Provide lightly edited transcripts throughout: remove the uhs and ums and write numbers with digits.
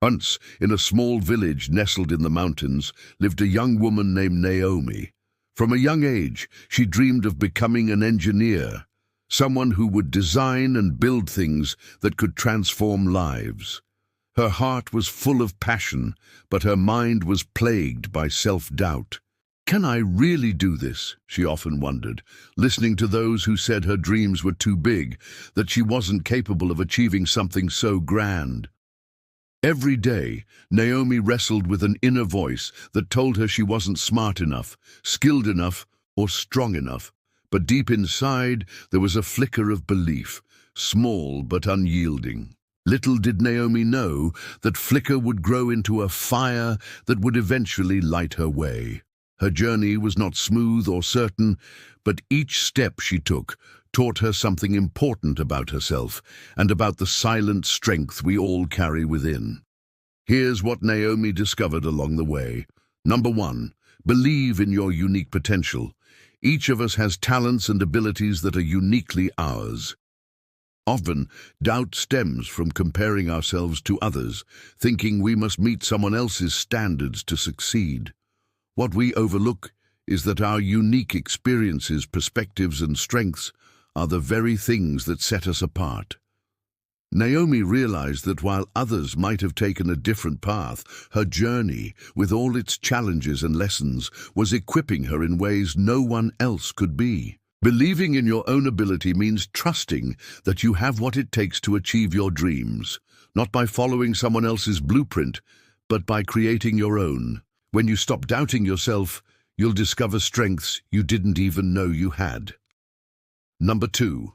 Once, in a small village nestled in the mountains, lived a young woman named Naomi. From a young age, she dreamed of becoming an engineer, someone who would design and build things that could transform lives. Her heart was full of passion, but her mind was plagued by self-doubt. Can I really do this? She often wondered, listening to those who said her dreams were too big, that she wasn't capable of achieving something so grand. Every day, Naomi wrestled with an inner voice that told her she wasn't smart enough, skilled enough, or strong enough. But deep inside, there was a flicker of belief, small but unyielding. Little did Naomi know that flicker would grow into a fire that would eventually light her way. Her journey was not smooth or certain, but each step she took taught her something important about herself and about the silent strength we all carry within. Here's what Naomi discovered along the way. Number 1, believe in your unique potential. Each of us has talents and abilities that are uniquely ours. Often, doubt stems from comparing ourselves to others, thinking we must meet someone else's standards to succeed. What we overlook is that our unique experiences, perspectives, and strengths are the very things that set us apart. Naomi realized that while others might have taken a different path, her journey, with all its challenges and lessons, was equipping her in ways no one else could be. Believing in your own ability means trusting that you have what it takes to achieve your dreams, not by following someone else's blueprint, but by creating your own. When you stop doubting yourself, you'll discover strengths you didn't even know you had. Number 2,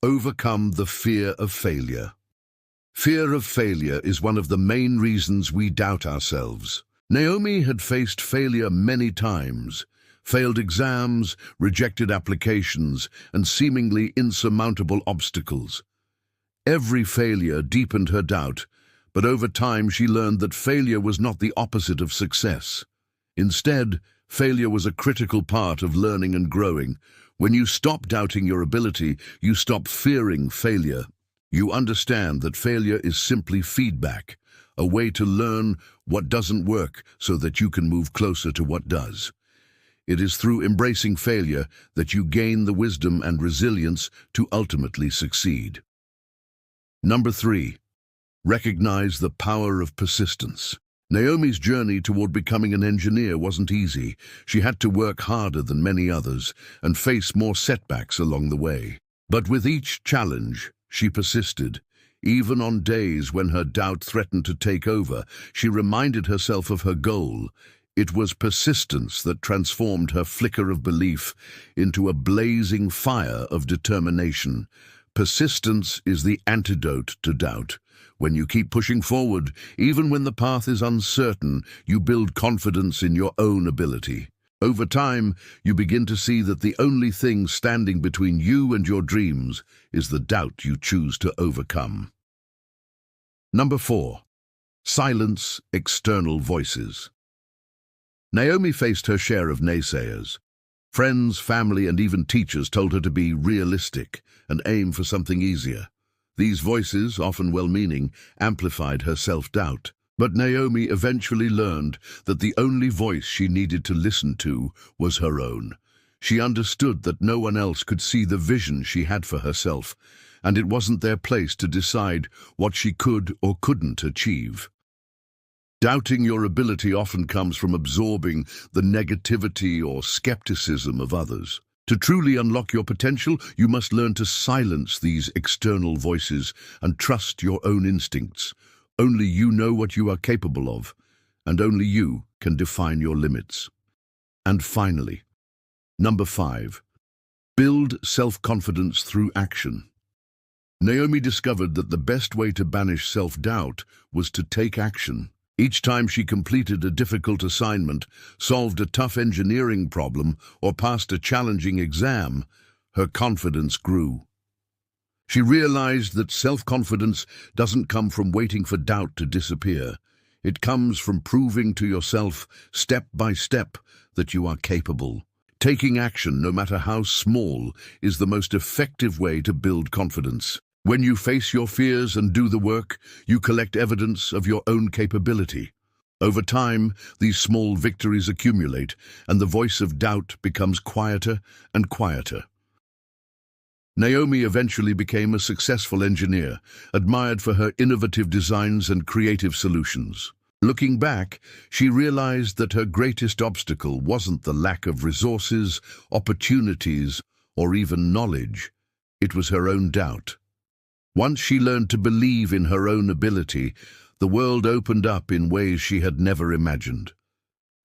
overcome the fear of failure. Fear of failure is one of the main reasons we doubt ourselves. Naomi had faced failure many times, failed exams, rejected applications, and seemingly insurmountable obstacles. Every failure deepened her doubt, but over time she learned that failure was not the opposite of success. Instead, failure was a critical part of learning and growing. When you stop doubting your ability, you stop fearing failure. You understand that failure is simply feedback, a way to learn what doesn't work so that you can move closer to what does. It is through embracing failure that you gain the wisdom and resilience to ultimately succeed. Number 3, recognize the power of persistence. Naomi's journey toward becoming an engineer wasn't easy. She had to work harder than many others and face more setbacks along the way. But with each challenge, she persisted. Even on days when her doubt threatened to take over, she reminded herself of her goal. It was persistence that transformed her flicker of belief into a blazing fire of determination. Persistence is the antidote to doubt. When you keep pushing forward, even when the path is uncertain, you build confidence in your own ability. Over time, you begin to see that the only thing standing between you and your dreams is the doubt you choose to overcome. Number 4, silence external voices. Naomi faced her share of naysayers. Friends, family, and even teachers told her to be realistic and aim for something easier. These voices, often well-meaning, amplified her self-doubt. But Naomi eventually learned that the only voice she needed to listen to was her own. She understood that no one else could see the vision she had for herself, and it wasn't their place to decide what she could or couldn't achieve. Doubting your ability often comes from absorbing the negativity or skepticism of others. To truly unlock your potential, you must learn to silence these external voices and trust your own instincts. Only you know what you are capable of, and only you can define your limits. And finally, number 5, build self-confidence through action. Naomi discovered that the best way to banish self-doubt was to take action. Each time she completed a difficult assignment, solved a tough engineering problem, or passed a challenging exam, her confidence grew. She realized that self-confidence doesn't come from waiting for doubt to disappear. It comes from proving to yourself, step by step, that you are capable. Taking action, no matter how small, is the most effective way to build confidence. When you face your fears and do the work, you collect evidence of your own capability. Over time, these small victories accumulate, and the voice of doubt becomes quieter and quieter. Naomi eventually became a successful engineer, admired for her innovative designs and creative solutions. Looking back, she realized that her greatest obstacle wasn't the lack of resources, opportunities, or even knowledge. It was her own doubt. Once she learned to believe in her own ability, the world opened up in ways she had never imagined.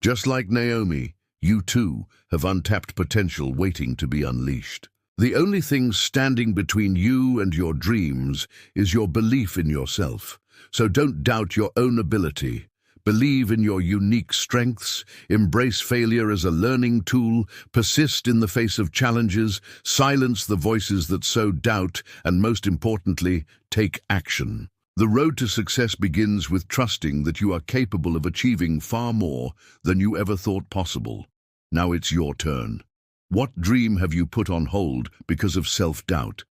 Just like Naomi, you too have untapped potential waiting to be unleashed. The only thing standing between you and your dreams is your belief in yourself. So don't doubt your own ability. Believe in your unique strengths, embrace failure as a learning tool, persist in the face of challenges, silence the voices that sow doubt, and most importantly, take action. The road to success begins with trusting that you are capable of achieving far more than you ever thought possible. Now it's your turn. What dream have you put on hold because of self-doubt?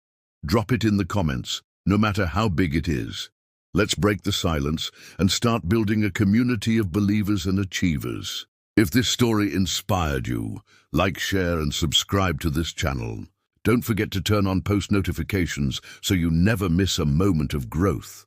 Drop it in the comments, no matter how big it is. Let's break the silence and start building a community of believers and achievers. If this story inspired you, like, share, and subscribe to this channel. Don't forget to turn on post notifications so you never miss a moment of growth.